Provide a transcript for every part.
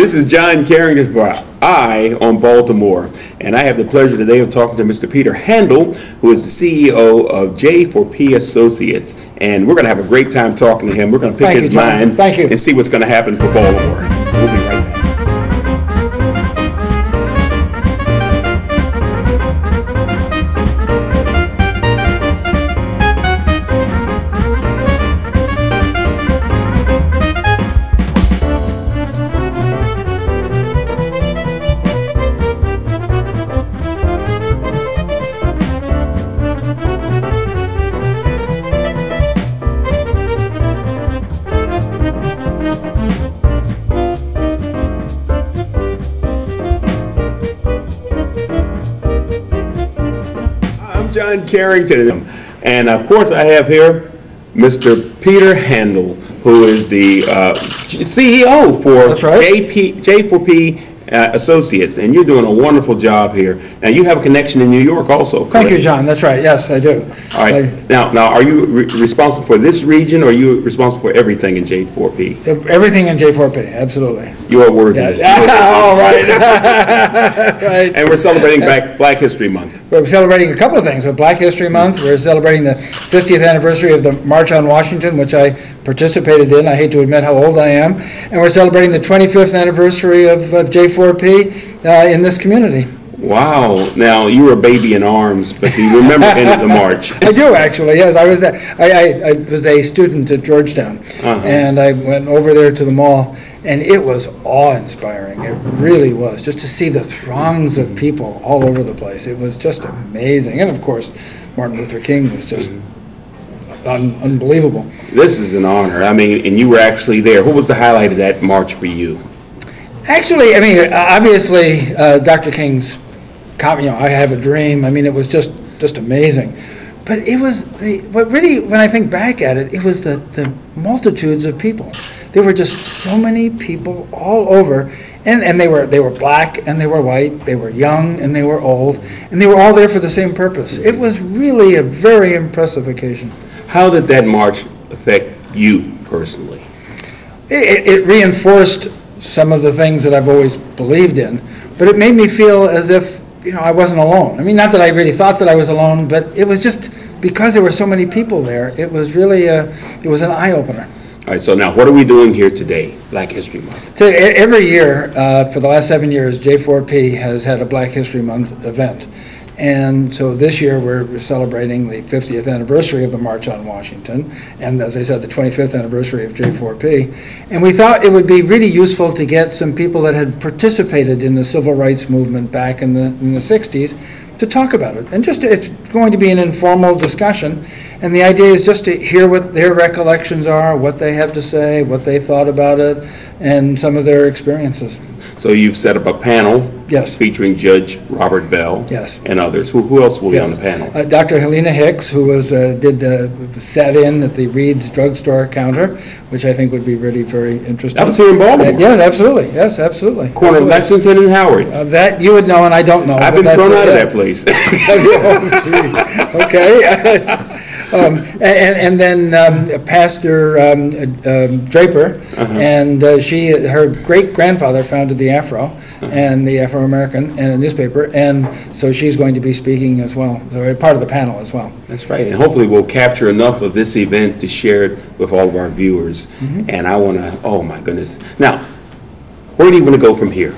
This is John Carrington for Eye on Baltimore, and I have the pleasure today of talking to Mr. Peter Handel, who is the CEO of J4P Associates, and we're going to have a great time talking to him. We're going to pick his mind and see what's going to happen for Baltimore. We'll be right back. John Carrington, and of course I have here Mr. Peter Handel, who is the CEO for J4P Associates, and you're doing a wonderful job here. Now you have a connection in New York also, correct? Thank you, John. That's right. Yes, I do. All right. Now are you responsible for this region, or are you responsible for everything in J4P? Everything in J4P, absolutely. You are worthy. All right. Right. And we're celebrating Black History Month. We're celebrating a couple of things. With Black History Month, we're celebrating the 50th anniversary of the March on Washington, which I participated in. I hate to admit how old I am. And we're celebrating the 25th anniversary of J4P in this community. Wow. Now, you were a baby in arms, but do you remember any of the march? I do, actually, yes. I was a student at Georgetown, and I went over there to the mall, and it was awe-inspiring. It really was, just to see the throngs of people all over the place. It was just amazing. And, of course, Martin Luther King was just unbelievable. This is an honor. I mean, and you were actually there. What was the highlight of that march for you? Actually, I mean, obviously, Dr. King's comment, I have a dream. I mean, it was just amazing. But it was, what really, when I think back at it, it was the multitudes of people. There were just so many people all over, and they were black and they were white, they were young and they were old, and they were all there for the same purpose. It was really a very impressive occasion. How did that march affect you personally? It reinforced some of the things that I've always believed in, but it made me feel as if, I wasn't alone. I mean, not that I really thought that I was alone, but it was just because there were so many people there, it was really it was an eye-opener. All right, so now what are we doing here today, Black History Month? So every year, for the last 7 years, J4P has had a Black History Month event. And so this year we're celebrating the 50th anniversary of the March on Washington, and as I said, the 25th anniversary of J4P. And we thought it would be really useful to get some people that had participated in the civil rights movement back in the 60s to talk about it. And it's going to be an informal discussion, and the idea is just to hear what their recollections are, what they have to say, what they thought about it, and some of their experiences. So you've set up a panel featuring Judge Robert Bell and others. Who else will be on the panel? Dr. Helena Hicks, who sat in at the Reed's drugstore counter, which I think would be really very interesting. That was here in Baltimore. Yes, absolutely. Yes, absolutely. Corner of Lexington and Howard. That you would know, and I don't know. I've been thrown out of that place. Okay. And then Pastor Draper, and her great-grandfather founded the Afro and the Afro-American and the newspaper, and so she's going to be speaking as well, so part of the panel as well. That's right, and hopefully we'll capture enough of this event to share it with all of our viewers. And I want to, oh my goodness. Now, where do you want to go from here?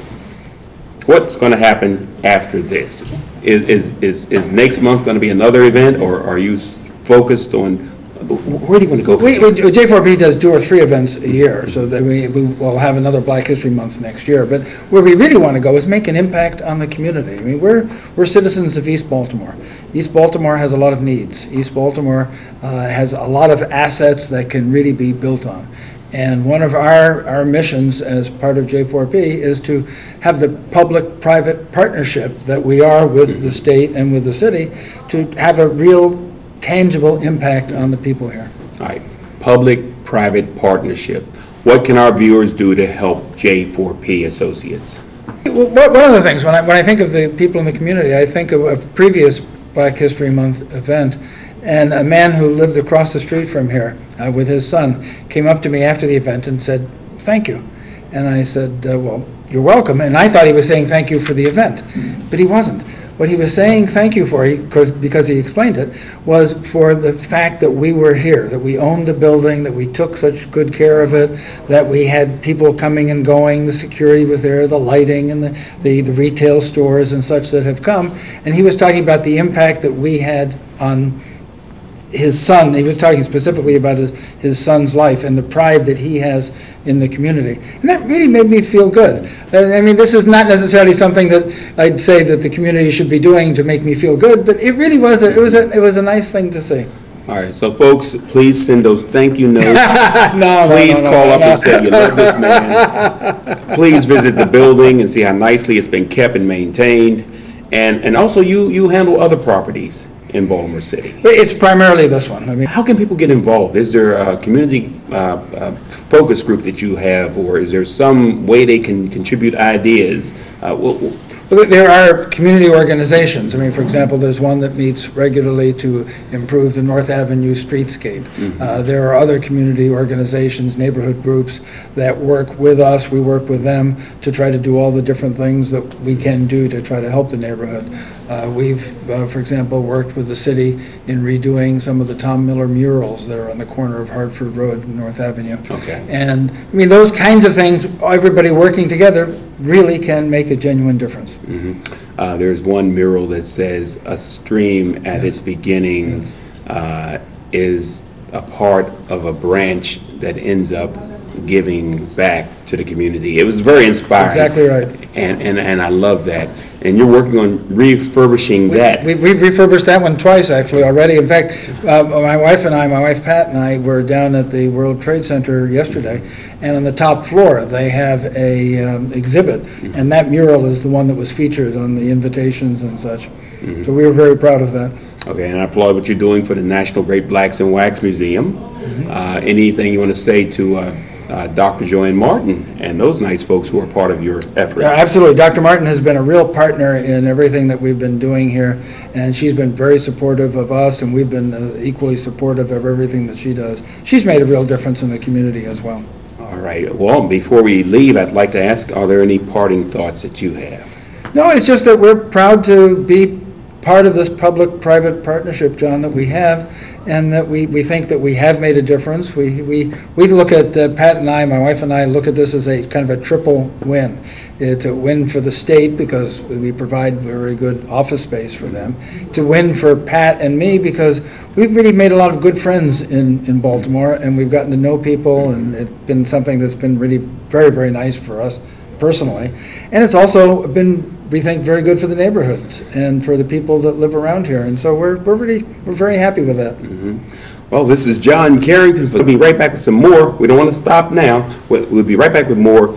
What's going to happen after this? Is next month going to be another event, or are you focused on, where do you want to go? J4P does 2 or 3 events a year, so that we will have another Black History Month next year. But where we really want to go is make an impact on the community. I mean, we're citizens of East Baltimore. East Baltimore has a lot of needs. East Baltimore has a lot of assets that can really be built on. And one of our missions as part of J4P is to have the public-private partnership that we are with the state and with the city to have a real tangible impact on the people here. All right, public-private partnership. What can our viewers do to help J4P Associates? One of the things, when I think of the people in the community, I think of a previous Black History Month event, and a man who lived across the street from here with his son came up to me after the event and said, "Thank you." And I said, well, you're welcome. And I thought he was saying thank you for the event, but he wasn't. What he was saying thank you for, because he explained it, was for the fact that we were here, that we owned the building, that we took such good care of it, that we had people coming and going, the security was there, the lighting, and the retail stores and such that have come. And he was talking about the impact that we had on his son. He was talking specifically about his son's life and the pride that he has in the community. And that really made me feel good. I mean, this is not necessarily something that I'd say that the community should be doing to make me feel good, but it really was it was a nice thing to see. All right, so folks, please send those thank you notes. Please no, call up and say you love this man. Please visit the building and see how nicely it's been kept and maintained. And also, you handle other properties in Baltimore City. It's primarily this one. I mean, how can people get involved? Is there a community focus group that you have, or is there some way they can contribute ideas? There are community organizations. I mean, for example, there's one that meets regularly to improve the North Avenue streetscape. There are other community organizations, neighborhood groups that work with us. We work with them to try to do all the different things that we can do to try to help the neighborhood. We've, for example, worked with the city in redoing some of the Tom Miller murals that are on the corner of Hartford Road and North Avenue. Okay. And, I mean, those kinds of things, everybody working together really can make a genuine difference. There's one mural that says, "A stream at its beginning is a part of a branch that ends up giving back to the community." It was very inspiring. Exactly right. And I love that. And you're working on refurbishing that. We've refurbished that one twice, actually, already. In fact, my wife Pat and I were down at the World Trade Center yesterday, and on the top floor, they have a exhibit, and that mural is the one that was featured on the invitations and such. So we were very proud of that. Okay, and I applaud what you're doing for the National Great Blacks in Wax Museum. Anything you want to say to Dr. Joanne Martin and those nice folks who are part of your effort? Yeah, absolutely. Dr. Martin has been a real partner in everything that we've been doing here, and she's been very supportive of us, and we've been equally supportive of everything that she does. She's made a real difference in the community as well. All right. Well, before we leave, I'd like to ask, are there any parting thoughts that you have? No, it's just that we're proud to be part of this public-private partnership, John, that we have, and that we think that we have made a difference. We look at, Pat and I, my wife and I, look at this as a kind of a triple win. It's a win for the state because we provide very good office space for them. It's a win for Pat and me because we've really made a lot of good friends in Baltimore, and we've gotten to know people, and it's been something that's been really very, very nice for us personally. And it's also been, we think, very good for the neighborhood and for the people that live around here. And so we're very happy with that. Well, this is John Carrington. We'll be right back with some more. We don't want to stop now. We'll be right back with more.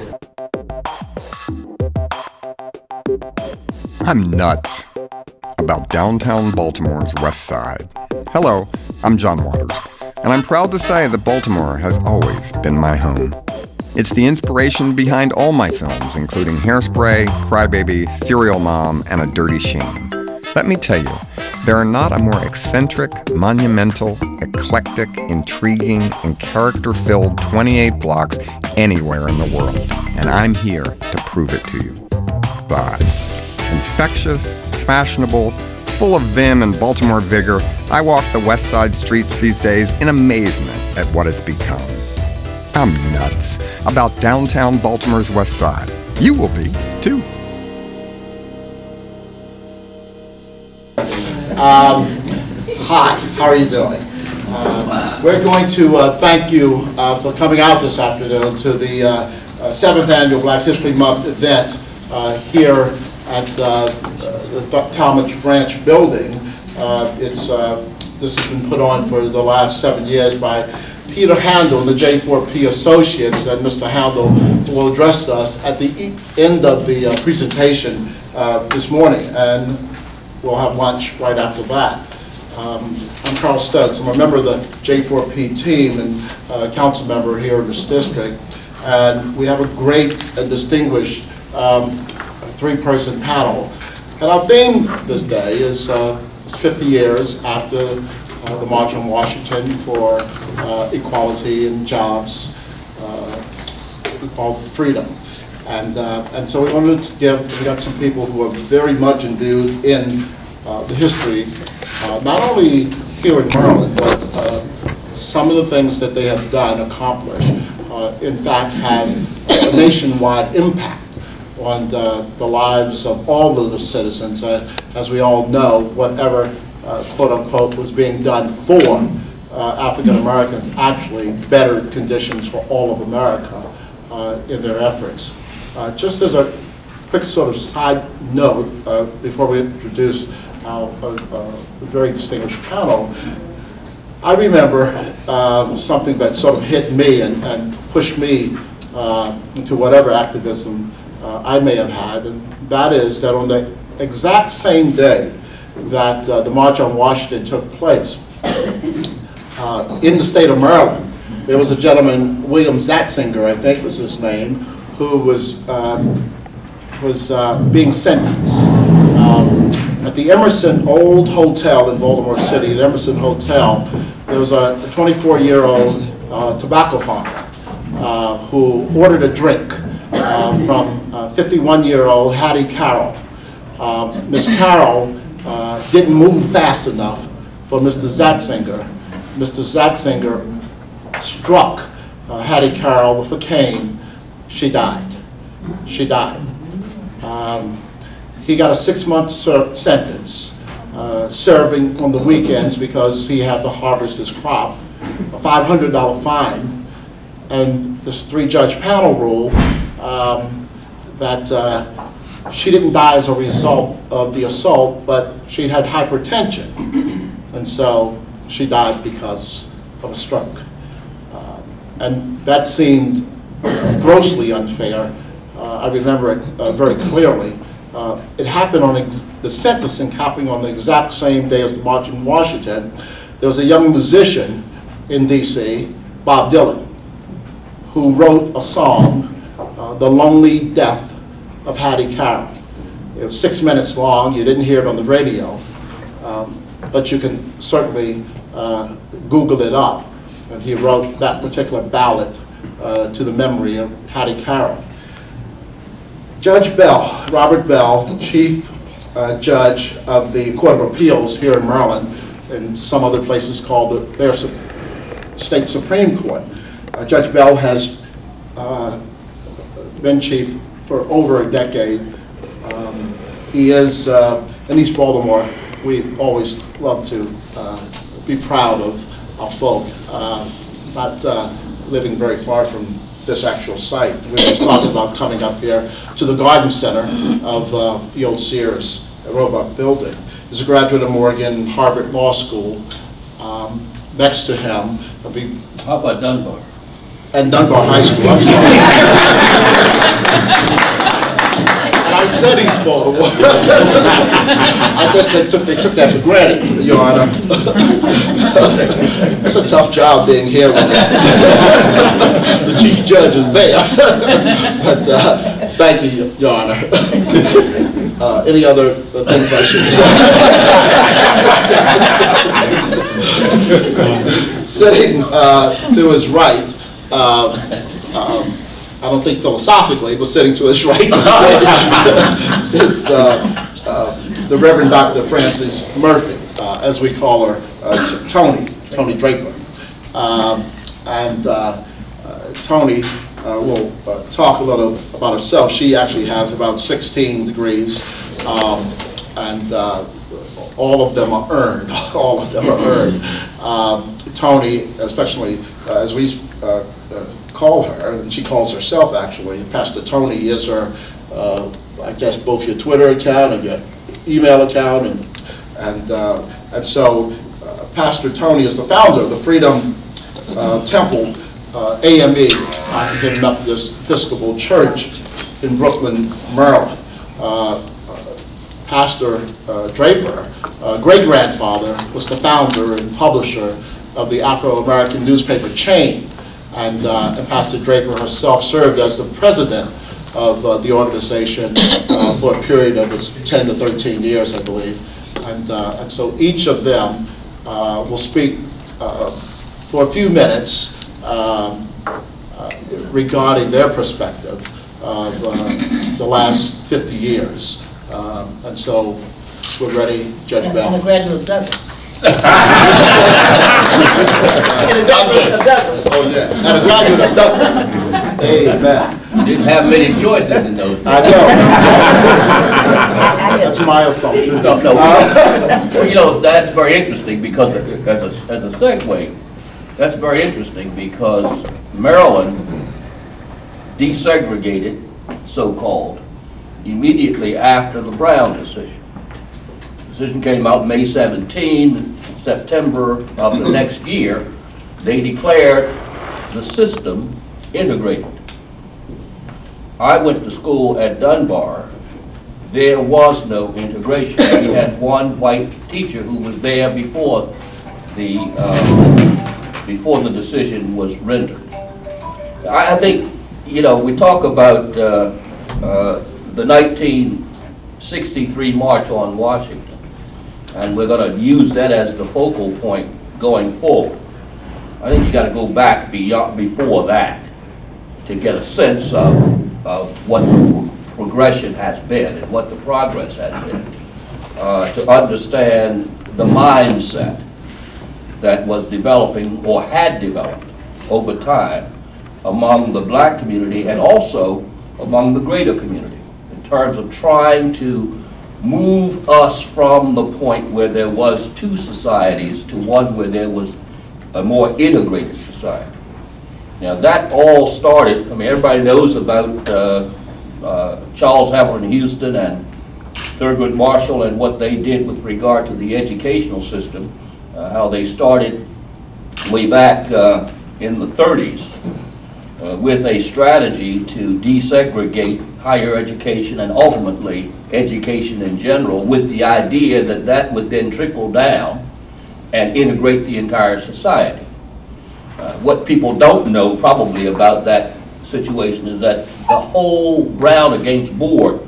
I'm nuts about downtown Baltimore's West Side. Hello, I'm John Waters, and I'm proud to say that Baltimore has always been my home. It's the inspiration behind all my films, including Hairspray, Crybaby, Serial Mom, and A Dirty Shame. Let me tell you, there are not a more eccentric, monumental, eclectic, intriguing, and character-filled 28 blocks anywhere in the world, and I'm here to prove it to you. Bye. Infectious, fashionable, full of vim and Baltimore vigor, I walk the West Side streets these days in amazement at what it's become. I'm nuts about downtown Baltimore's West Side. You will be, too. Hi, how are you doing? We're going to thank you for coming out this afternoon to the 7th Annual Black History Month event here at the Talmadge Branch building. This has been put on for the last 7 years by Peter Handel and the J4P Associates, and Mr. Handel will address us at the end of the presentation this morning, and we'll have lunch right after that. I'm Carl Stokes. I'm a member of the J4P team and council member here in this district, and we have a great and distinguished three-person panel. And our theme this day is 50 years after the March on Washington for equality and jobs. called freedom. And so we wanted to we got some people who are very much imbued in the history, not only here in Maryland, but some of the things that they have done, accomplished, in fact, have a nationwide impact on the lives of all of the citizens. As we all know, whatever, quote unquote, was being done for African Americans actually bettered conditions for all of America in their efforts. Just as a quick sort of side note, before we introduce our very distinguished panel, I remember something that sort of hit me and pushed me into whatever activism I may have had, and that is that on the exact same day that the March on Washington took place in the state of Maryland, there was a gentleman, William Zatzinger, I think was his name, who was being sentenced. At the Emerson Old Hotel in Baltimore City, the Emerson Hotel, there was a 24-year-old tobacco farmer who ordered a drink from 51-year-old Hattie Carroll. Miss Carroll didn't move fast enough for Mr. Zatzinger. Mr. Zatzinger struck Hattie Carroll with a cane. She died. She died. He got a 6-month sentence, serving on the weekends because he had to harvest his crop, a $500 fine, and this 3-judge panel rule that she didn't die as a result of the assault, but she had hypertension, and so she died because of a stroke. And that seemed grossly unfair. I remember it very clearly. It happened on the sentencing happening on the exact same day as the March in Washington. There was a young musician in D.C., Bob Dylan, who wrote a song, The Lonely Death of Hattie Carroll. It was 6 minutes long. You didn't hear it on the radio, but you can certainly Google it up. And he wrote that particular ballad to the memory of Hattie Carroll. Judge Bell, Robert Bell, Chief Judge of the Court of Appeals here in Maryland, and some other places called their State Supreme Court. Judge Bell has been chief for over a decade. He is, in East Baltimore, we always love to be proud of our folk, not living very far from this actual site. We were talking about coming up here to the garden center of the old Sears Roebuck building. He's a graduate of Morgan Harvard Law School. Next to him, how about Dunbar? And Dunbar High School, I'm sorry. And I said East Baltimore. I guess they took that for granted, Your Honor. It's a tough job being here when the Chief Judge is there. But thank you, Your Honor. Any other things I should say? Sitting to his right, I don't think philosophically, but sitting to his right is the Reverend Dr. Frances Murphy, as we call her, Tony Draper. Tony will talk a little about herself. She actually has about 16 degrees, and all of them are earned. All of them are earned. Tony, especially as we call her, and she calls herself actually, Pastor Tony is her, I guess, both your Twitter account and your email account, and so Pastor Tony is the founder of the Freedom Temple AME, African Methodist Episcopal Church in Brooklyn, Maryland. Pastor Draper, great-grandfather, was the founder and publisher of the Afro-American newspaper Chain, and Pastor Draper herself served as the president of the organization for a period of 10 to 13 years, I believe. And so each of them will speak for a few minutes, regarding their perspective of the last 50 years. And so we're ready, Judge Bell. And a graduate of Douglas. Oh, yeah. And a graduate of Douglas. Amen. You didn't have many choices in those days. I know. That's my assumption. No. Well, you know, that's very interesting because, as a segue, that's very interesting because Maryland desegregated, so-called, immediately after the Brown decision. The decision came out May 17, September of the next year. They declared the system integrated. I went to school at Dunbar. There was no integration. We had one white teacher who was there before the decision was rendered. I think, you know, we talk about the 1963 March on Washington, and we're going to use that as the focal point going forward. I think you got to go back before that to get a sense of what the progression has been and what the progress has been, to understand the mindset that was developing or had developed over time among the black community and also among the greater community in terms of trying to move us from the point where there was two societies to one where there was a more integrated society. Now that all started, I mean, everybody knows about Charles Hamilton Houston and Thurgood Marshall and what they did with regard to the educational system, how they started way back in the 30s with a strategy to desegregate higher education and ultimately education in general, with the idea that that would then trickle down and integrate the entire society. What people don't know probably about that situation is that the whole Brown against Board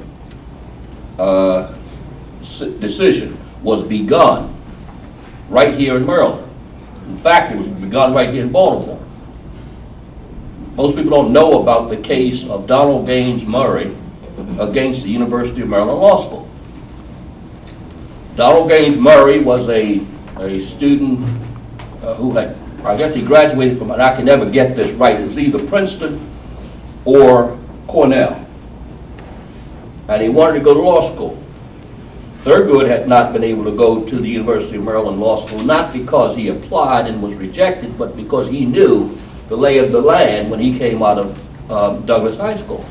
decision was begun right here in Maryland. In fact, it was begun right here in Baltimore. Most people don't know about the case of Donald Gaines Murray against the University of Maryland Law School. Donald Gaines Murray was a student who had, I guess he graduated from, and I can never get this right, it was either Princeton or Cornell. And he wanted to go to law school. Thurgood had not been able to go to the University of Maryland Law School, not because he applied and was rejected, but because he knew the lay of the land when he came out of Douglas High School.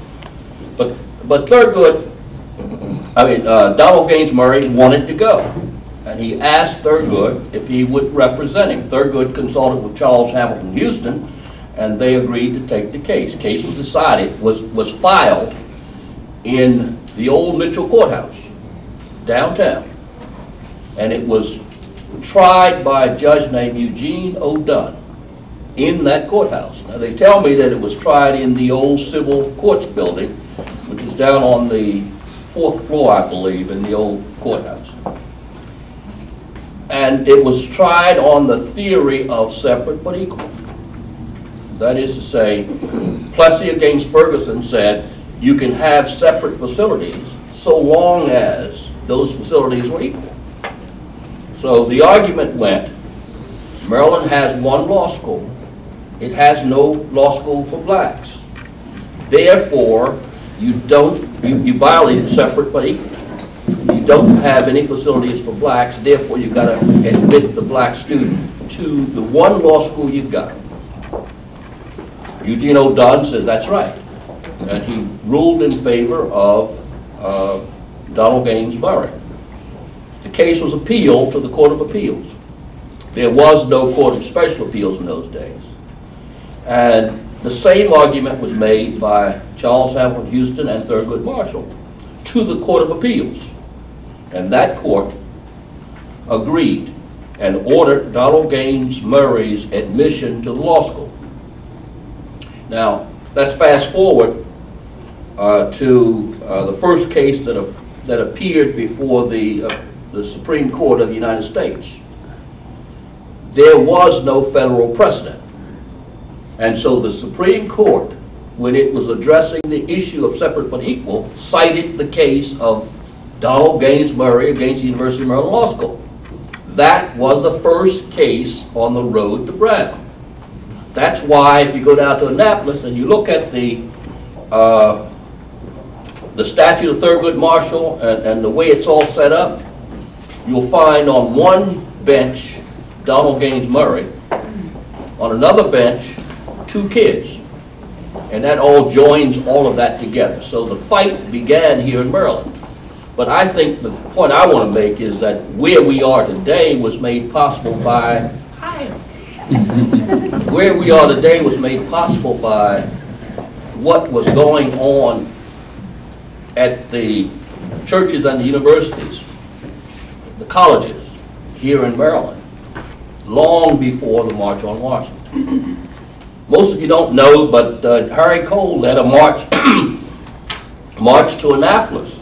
But Thurgood, Donald Gaines Murray wanted to go. And he asked Thurgood if he would represent him. Thurgood consulted with Charles Hamilton Houston, and they agreed to take the case. The case was decided, was filed in the old Mitchell Courthouse, downtown. And it was tried by a judge named Eugene O'Dunn in that courthouse. Now they tell me that it was tried in the old civil courts building, which is down on the 4th floor, I believe, in the old courthouse. And it was tried on the theory of separate but equal. That is to say, Plessy against Ferguson said you can have separate facilities so long as those facilities were equal. So the argument went, Maryland has one law school. It has no law school for blacks. Therefore, you violated separate but equal. You don't have any facilities for blacks, therefore you've got to admit the black student to the one law school you've got. Eugene O'Dunn says that's right. And he ruled in favor of Donald Gaines Murray. The case was appealed to the Court of Appeals. There was no Court of Special Appeals in those days. And the same argument was made by Charles Hamilton Houston and Thurgood Marshall to the Court of Appeals. And that court agreed and ordered Donald Gaines Murray's admission to the law school. Now, let's fast forward to the first case that appeared before the Supreme Court of the United States. There was no federal precedent. And so the Supreme Court when it was addressing the issue of separate but equal, cited the case of Donald Gaines Murray against the University of Maryland Law School. That was the first case on the road to Brown. That's why if you go down to Annapolis and you look at the statute of Thurgood Marshall and the way it's all set up, you'll find on one bench Donald Gaines Murray, on another bench 2 kids. And that all joins all of that together. So the fight began here in Maryland. But I think the point I want to make is that where we are today was made possible by, where we are today was made possible by what was going on at the churches and the universities, the colleges here in Maryland, long before the March on Washington. Most of you don't know, but Harry Cole led a march, march to Annapolis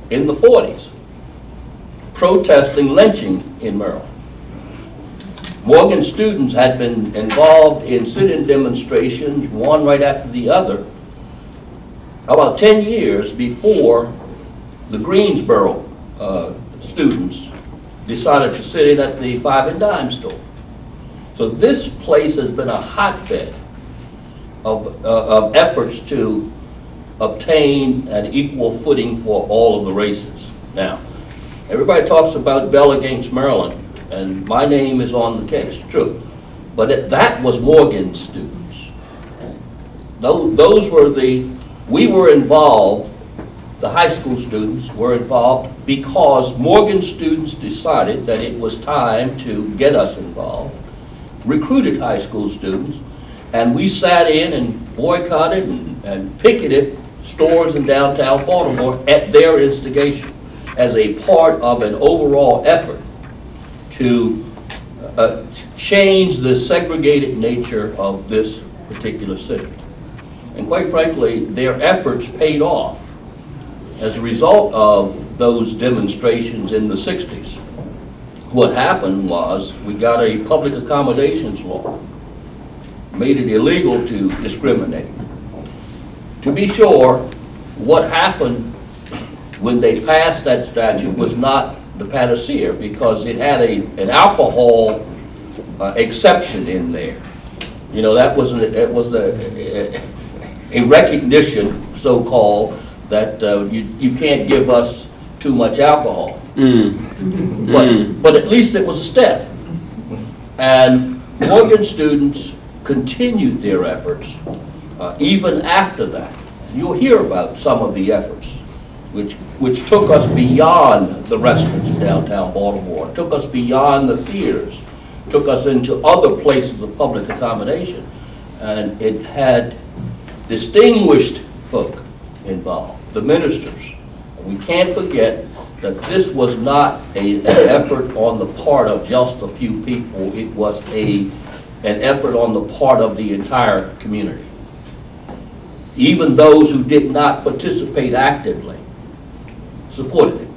in the 40s, protesting lynching in Maryland. Morgan students had been involved in sit-in demonstrations, one right after the other, about 10 years before the Greensboro students decided to sit in at the 5 and Dime store. So this place has been a hotbed of efforts to obtain an equal footing for all of the races. Now, everybody talks about Bell against Maryland, and my name is on the case, true. But that was Morgan's students. Those were we were involved, the high school students were involved because Morgan students decided that it was time to get us involved, recruited high school students, and we sat in and boycotted and picketed stores in downtown Baltimore at their instigation as a part of an overall effort to change the segregated nature of this particular city. And quite frankly, their efforts paid off as a result of those demonstrations in the 60s. What happened was we got a public accommodations law, made it illegal to discriminate. To be sure, what happened when they passed that statute was not the panacea, because it had an alcohol exception in there. You know, that was a recognition, so-called, that you can't give us too much alcohol. But at least it was a step. And Morgan students continued their efforts even after that. You'll hear about some of the efforts which took us beyond the restaurants in downtown Baltimore, took us beyond the theaters, took us into other places of public accommodation. And it had distinguished folk involved, the ministers. We can't forget that this was not an effort on the part of just a few people. It was an effort on the part of the entire community. Even those who did not participate actively supported it.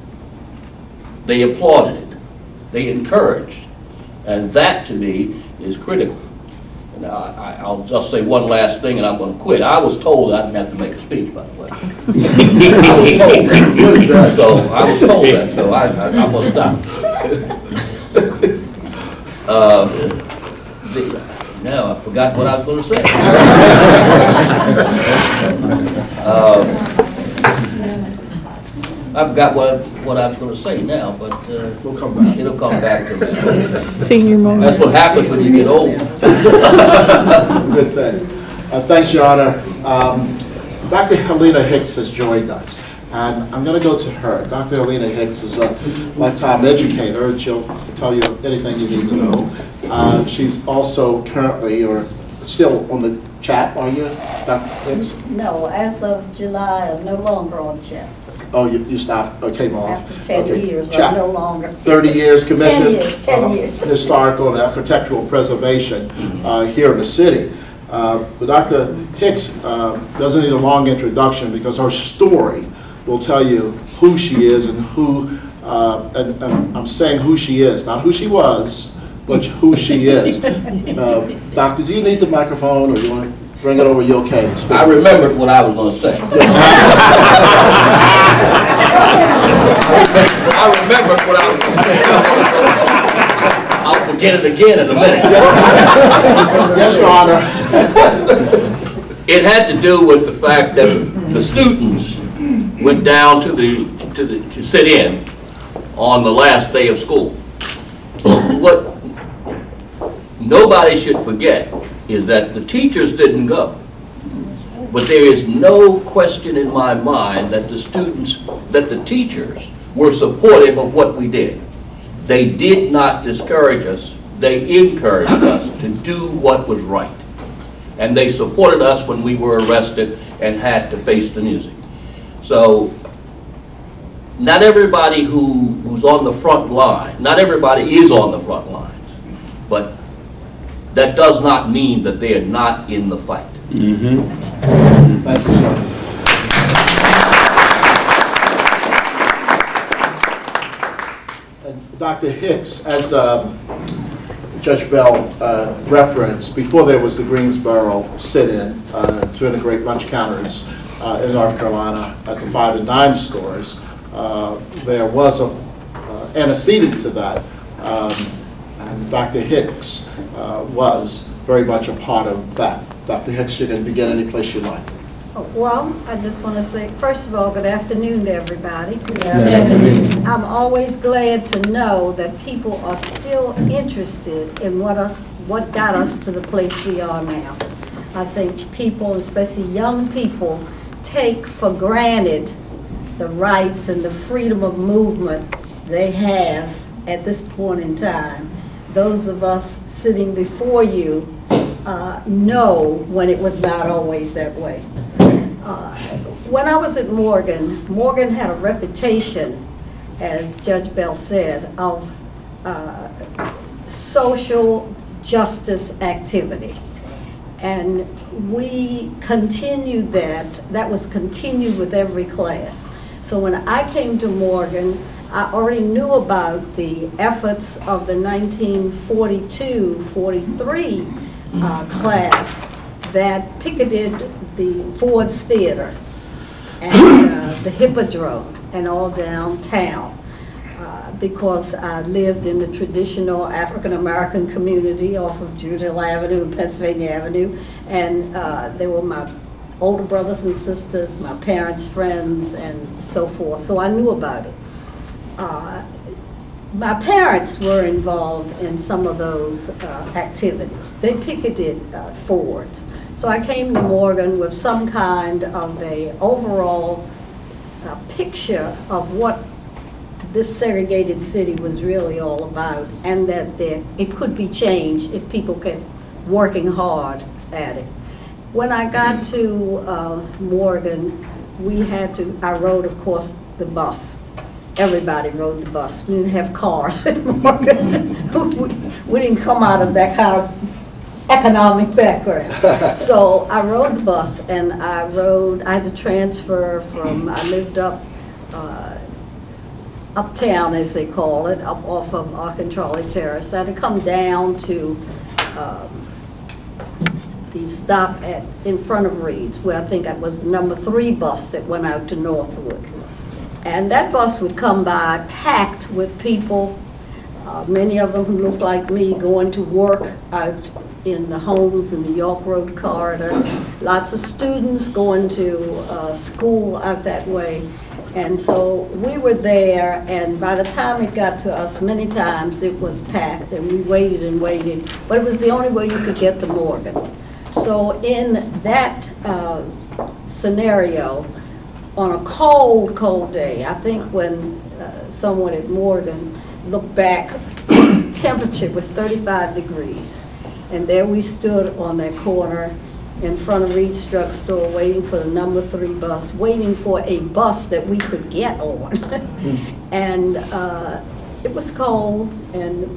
They applauded it. They encouraged. And that, to me, is critical. And I'll just say one last thing and I'm going to quit. I was told I didn't have to make a speech, by the way. I was told that. So I was told that, so I must stop. Now I forgot what I was going to say. I forgot what I was going to say now, but We'll come back. It'll come back to me. Senior moment. That's what happens when you get old. Good thing. Thanks, Your Honor. Dr. Helena Hicks has joined us, and I'm going to go to her. Dr. Helena Hicks is a lifetime educator, and she'll tell you anything you need to know. She's also currently, or still on the chat, are you, Dr. Hicks? No, as of July, I'm no longer on chats. Oh, you stopped, came off. After 10 years, Chat. I'm no longer. 30 years commission? 10 years. Historical and architectural preservation here in the city. But Dr. Hicks doesn't need a long introduction because her story will tell you who she is and who, and I'm saying who she is, not who she was, but who she is. Doctor, do you need the microphone or you want to? bring it over, you okay to speak? I remembered what I was going to say. I remembered what I was going to say. I'll forget it again in a minute. Yes, Your Honor. It had to do with the fact that the students went down to sit in on the last day of school. What nobody should forget is that the teachers didn't go. But there is no question in my mind that the teachers were supportive of what we did. They did not discourage us. They encouraged us to do what was right. And they supported us when we were arrested and had to face the music. So, not everybody who's on the front line, not everybody is on the front lines, but that does not mean that they are not in the fight. Mm-hmm. Thank you, sir. And Dr. Hicks, as Judge Bell referenced, before there was the Greensboro sit-in to integrate lunch counters in North Carolina at the 5 and dime stores, there was an antecedent to that, and Dr. Hicks was very much a part of that. Dr. Hicks, you can begin any place you like. Well, I just want to say, first of all, good afternoon to everybody. Good afternoon. I'm always glad to know that people are still interested in what got us to the place we are now. I think people, especially young people, take for granted the rights and the freedom of movement they have at this point in time. Those of us sitting before you know when it was not always that way. When I was at Morgan had a reputation, as Judge Bell said, of social justice activity. And we continued that. That was continued with every class. So when I came to Morgan, I already knew about the efforts of the 1942-43 class that picketed the Ford's Theater and the Hippodrome and all downtown because I lived in the traditional African-American community off of Judell Avenue and Pennsylvania Avenue, and they were my older brothers and sisters, my parents' friends, and so forth, so I knew about it. My parents were involved in some of those activities. They picketed Fords. So I came to Morgan with some kind of a overall picture of what this segregated city was really all about, and that it could be changed if people kept working hard at it. When I got to Morgan, I rode, of course, the bus. Everybody rode the bus. We didn't have cars in Morgan. We didn't come out of that kind of economic background. So I rode the bus, and I had to transfer from, I lived uptown, as they call it, up off of Archentrolli Terrace. I had to come down to the stop in front of Reed's, where I think it was the number 3 bus that went out to Northwood. And that bus would come by packed with people, many of them who looked like me, going to work out in the homes in the York Road corridor. Lots of students going to school out that way. And so we were there, and by the time it got to us, many times it was packed, and we waited and waited, but it was the only way you could get to Morgan. So in that scenario, on a cold, cold day, I think when someone at Morgan looked back, temperature was 35 degrees. And there we stood on that corner in front of Reed's Drugstore waiting for the number 3 bus, waiting for a bus that we could get on. And it was cold and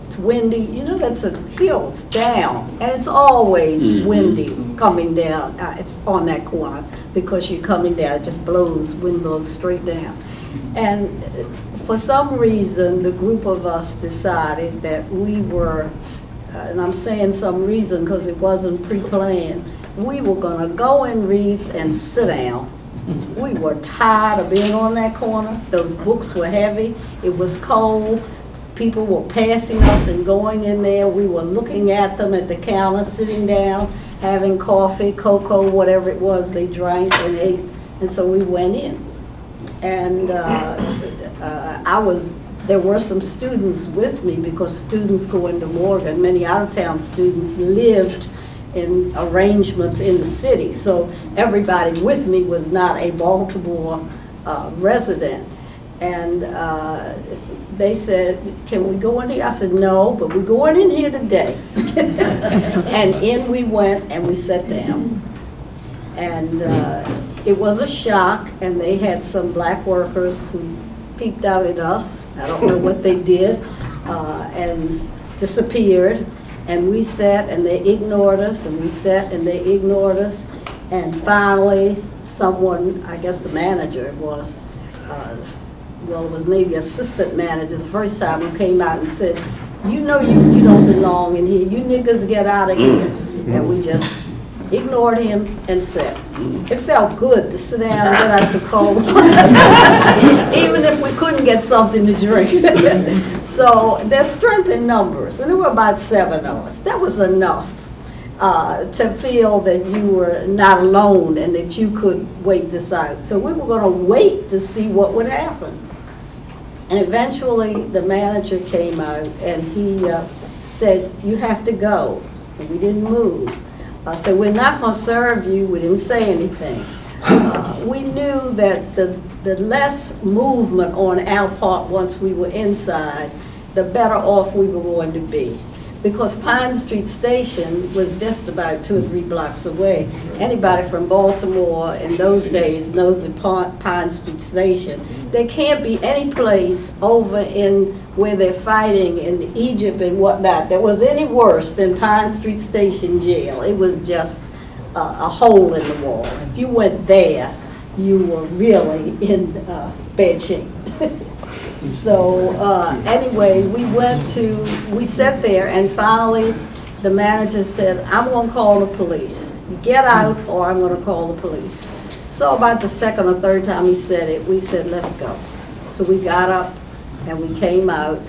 it's windy. You know, that's a hill, it's down, and it's always windy coming down. It's on that corner because you're coming down, it just blows, wind blows straight down. And for some reason, the group of us decided that we were, and I'm saying some reason because it wasn't pre-planned, we were gonna go in Reed's and sit down. We were tired of being on that corner. Those books were heavy. It was cold. People were passing us and going in there. We were looking at them at the counter, sitting down, having coffee, cocoa, whatever it was they drank and ate. And so we went in. And there were some students with me, because students go into Morgan. Many out-of-town students lived in arrangements in the city. So everybody with me was not a Baltimore resident. And they said, can we go in here? I said, no, but we're going in here today. And in we went and we sat down. And it was a shock, and they had some black workers who peeped out at us. I don't know what they did, and disappeared. And we sat and they ignored us, and we sat and they ignored us. And finally, someone, I guess the manager was, well, it was maybe assistant manager the first time, who came out and said, you know you don't belong in here. You niggas get out of here. And we just ignored him and sat. It felt good to sit down and get out the cold, even if we couldn't get something to drink. So there's strength in numbers, and there were about 7 of us. That was enough to feel that you were not alone and that you could wait this out. So we were going to wait to see what would happen. And eventually the manager came out and he said, you have to go. And we didn't move. So we're not going to serve you. We didn't say anything. We knew that the less movement on our part once we were inside, the better off we were going to be. Because Pine Street Station was just about 2 or 3 blocks away. Anybody from Baltimore in those days knows the Pine Street Station. There can't be any place over in where they're fighting in Egypt and whatnot that was any worse than Pine Street Station Jail. It was just a hole in the wall. If you went there, you were really in bad shape. So anyway, we sat there, and finally the manager said, I'm going to call the police. Get out or I'm going to call the police. So about the 2nd or 3rd time he said it, we said, let's go. So we got up and we came out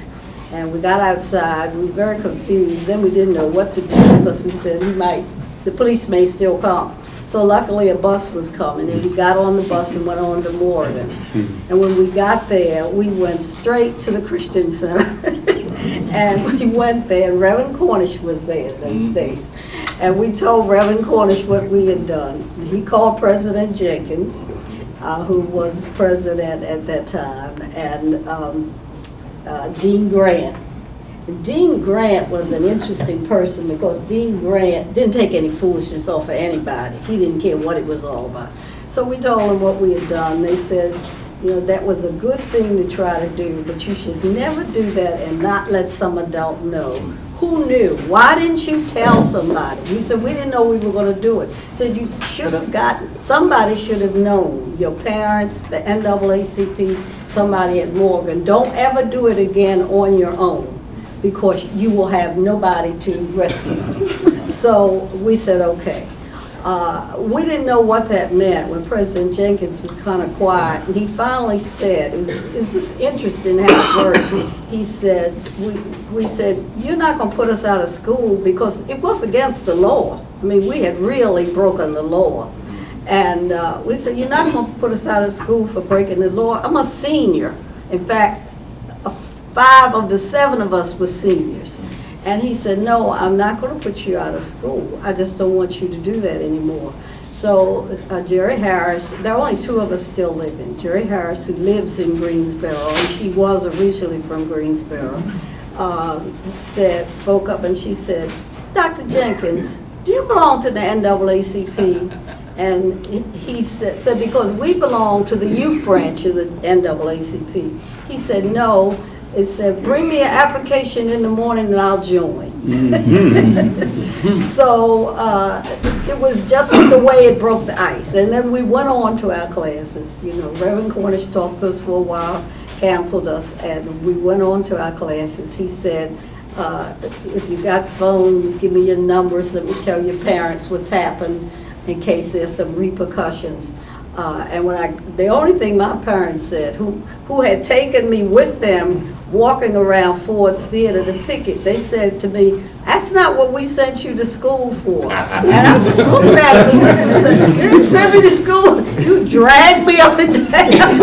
and we got outside. We were very confused. Then we didn't know what to do, because we said the police may still come. So luckily a bus was coming, and we got on the bus and went on to Morgan. And when we got there, we went straight to the Christian Center. And we went there, and Reverend Cornish was there in those days. And we told Reverend Cornish what we had done. He called President Jenkins, who was president at that time, and Dean Grant. Dean Grant was an interesting person, because Dean Grant didn't take any foolishness off of anybody. He didn't care what it was all about. So we told him what we had done. They said, you know, that was a good thing to try to do, but you should never do that and not let some adult know. Who knew? Why didn't you tell somebody? He said, we didn't know we were going to do it. He said, you should have gotten, somebody should have known, your parents, the NAACP, somebody at Morgan. Don't ever do it again on your own, because you will have nobody to rescue you. So we said, okay. We didn't know what that meant when President Jenkins was kind of quiet, and he finally said, it's just interesting how it works. He said, we said, you're not going to put us out of school, because it was against the law. I mean, we had really broken the law. And we said, you're not going to put us out of school for breaking the law. I'm a senior. In fact, 5 of the 7 of us were seniors. And he said, no, I'm not going to put you out of school. I just don't want you to do that anymore. So Jerry Harris, there are only 2 of us still living. Jerry Harris, who lives in Greensboro, and she was originally from Greensboro, spoke up, and she said, Dr. Jenkins, do you belong to the NAACP? And he said, because we belong to the youth branch of the NAACP. He said, no. It said, bring me an application in the morning and I'll join. So it was just the way it broke the ice. And then we went on to our classes. You know, Reverend Cornish talked to us for a while, counseled us, and we went on to our classes. He said, if you got phones, give me your numbers, let me tell your parents what's happened in case there's some repercussions. And the only thing my parents said, who had taken me with them walking around Ford's Theater to picket, they said to me, "That's not what we sent you to school for." And I just looked at them and said, "You didn't send me to school. You dragged me up and down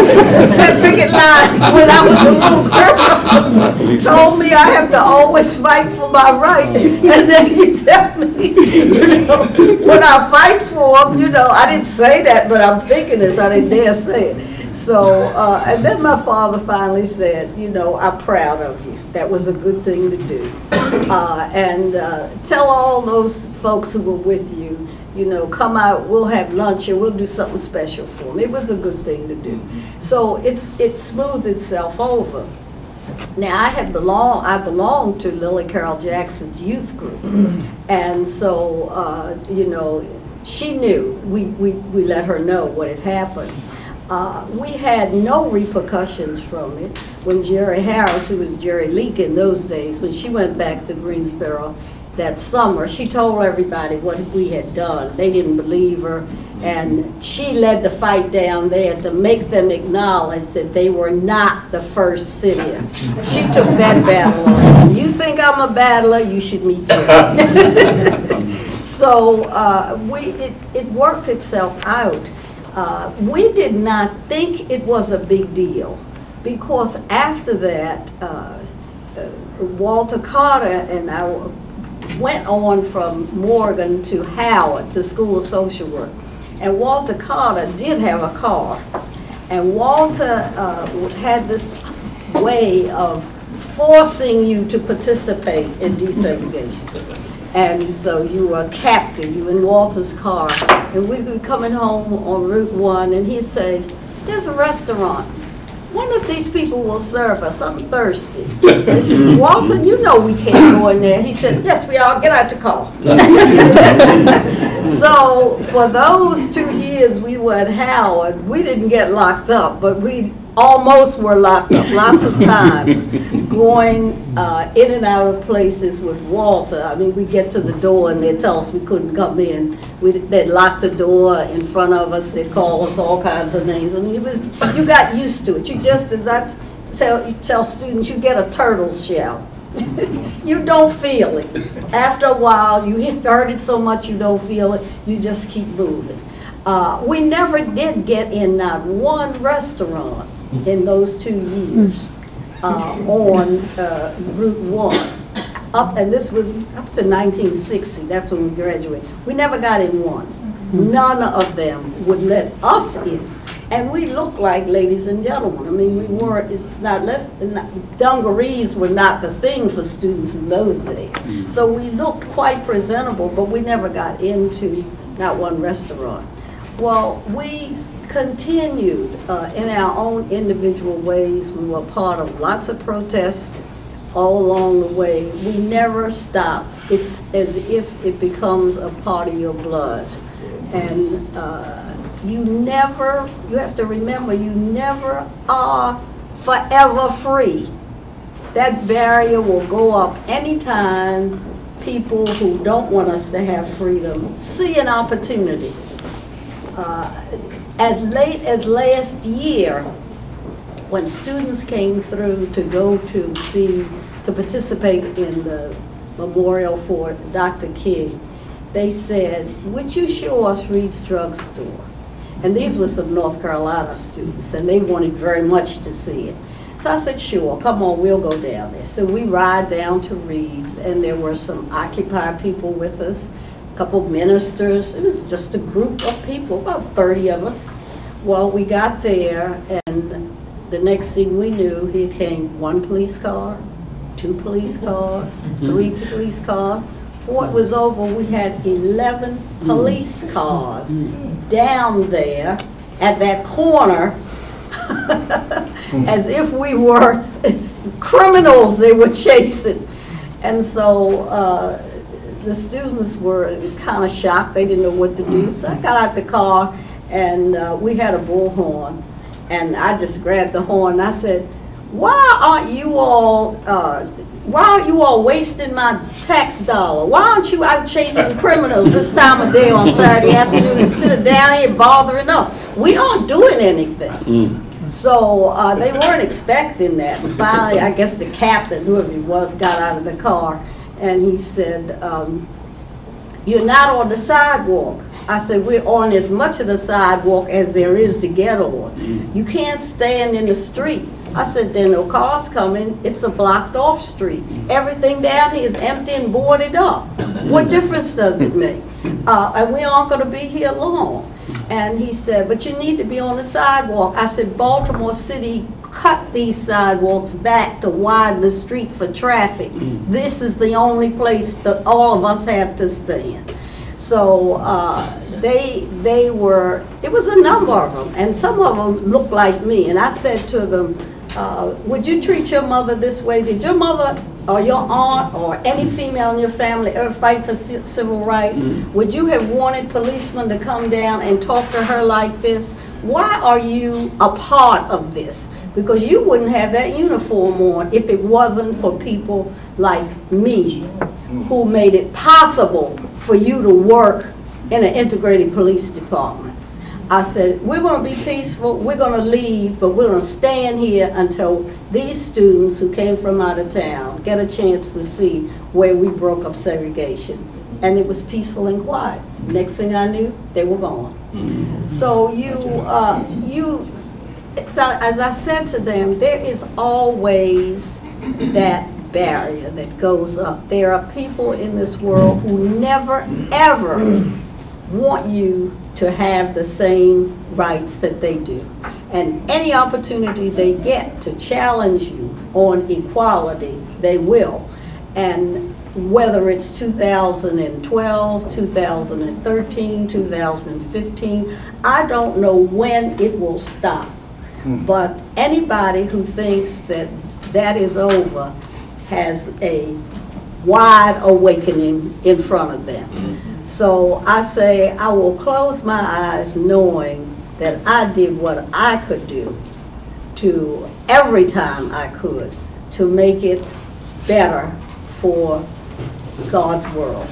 that picket line when I was a little girl. Told me I have to always fight for my rights. And then you tell me, when I fight for them, I didn't say that, but I'm thinking this. I didn't dare say it. So, and then my father finally said, "I'm proud of you. That was a good thing to do. And tell all those folks who were with you, come out, we'll have lunch and we'll do something special for them." It was a good thing to do. So it smoothed itself over. Now, I belong to Lily Carroll Jackson's youth group. And so, she knew, we let her know what had happened. We had no repercussions from it. When Jerry Harris, who was Jerry Leak in those days, when she went back to Greensboro that summer, she told everybody what we had done. They didn't believe her, and she led the fight down there to make them acknowledge that they were not the first city. She took that battle on. You think I'm a battler, you should meet Jerry. So it worked itself out. We did not think it was a big deal, because after that, Walter Carter and I went on from Morgan to Howard to School of Social Work. And Walter Carter did have a car. And Walter had this way of forcing you to participate in desegregation. And so you were a captain, you in Walter's car, and we'd be coming home on Route 1, and he'd say, "There's a restaurant. One of these people will serve us. I'm thirsty." I said, "Walter, you know we can't go in there." He said, "Yes, we are. Get out the car." So for those 2 years we were at Howard, we didn't get locked up, but we almost were locked up lots of times, going in and out of places with Walter. I mean, we get to the door and they'd tell us we couldn't come in. They'd lock the door in front of us. They'd call us all kinds of names. I mean, you got used to it. You just, as I tell students, you get a turtle shell. You don't feel it. After a while, you heard it so much you don't feel it. You just keep moving. We never did get in not one restaurant in those 2 years on Route 1. And this was up to 1960, that's when we graduated. We never got in one. None of them would let us in. And we looked like ladies and gentlemen. I mean, we weren't, dungarees were not the thing for students in those days. So we looked quite presentable, but we never got into not one restaurant. Well, we continued in our own individual ways. We were part of lots of protests all along the way. We never stopped. It's as if it becomes a part of your blood. And you have to remember, you never are forever free. That barrier will go up anytime people who don't want us to have freedom see an opportunity. As late as last year, when students came through to go to participate in the memorial for Dr. King, they said, "Would you show us Reed's Drugstore?" And these were some North Carolina students, and they wanted very much to see it. So I said, "Sure, come on, we'll go down there." So we ride down to Reed's, and there were some Occupy people with us, a couple ministers. It was just a group of people, about 30 of us. Well, we got there, and the next thing we knew, here came one police car, 2 police cars, 3 police cars. Before it was over, we had 11 police cars down there at that corner as if we were criminals they were chasing. And so the students were kind of shocked. They didn't know what to do. So I got out the car, and we had a bullhorn. And I just grabbed the horn and I said, "Why aren't you all why are you all wasting my tax dollar? Why aren't you out chasing criminals this time of day on Saturday afternoon instead of down here bothering us? We aren't doing anything. So they weren't expecting that. And finally, I guess the captain, whoever he was, got out of the car and he said, you're not on the sidewalk. I said, we're on as much of the sidewalk as there is to get on. You can't stand in the street. I said, there are no cars coming. It's a blocked off street. Everything down here is empty and boarded up. What difference does it make? And we aren't going to be here long. And he said, but you need to be on the sidewalk. I said, Baltimore City cut these sidewalks back to widen the street for traffic. This is the only place that all of us have to stand. So they were, it was a number of them, and some of them looked like me. And I said to them, would you treat your mother this way? Did your mother or your aunt or any female in your family ever fight for civil rights? Would you have wanted policemen to come down and talk to her like this? Why are you a part of this? Because you wouldn't have that uniform on if it wasn't for people like me who made it possible for you to work in an integrated police department. I said, we're going to be peaceful, we're going to leave, but we're going to stand here until these students who came from out of town get a chance to see where we broke up segregation. And it was peaceful and quiet. Next thing I knew, they were gone. So as I said to them, there is always that barrier that goes up. There are people in this world who never, ever want you to have the same rights that they do. And any opportunity they get to challenge you on equality, they will. And whether it's 2012, 2013, 2015, I don't know when it will stop. But anybody who thinks that that is over has a wide awakening in front of them. So I say I will close my eyes knowing that I did what I could do to every time I could to make it better for God's world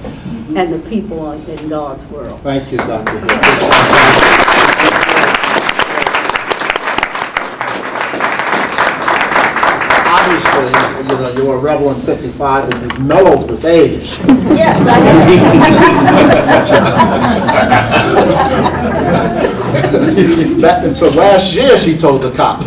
and the people in God's world. Thank you, Dr. Hicks. Obviously, you know, you were a rebel in '55 and you've mellowed with age. Yes, I And so last year she told the cop.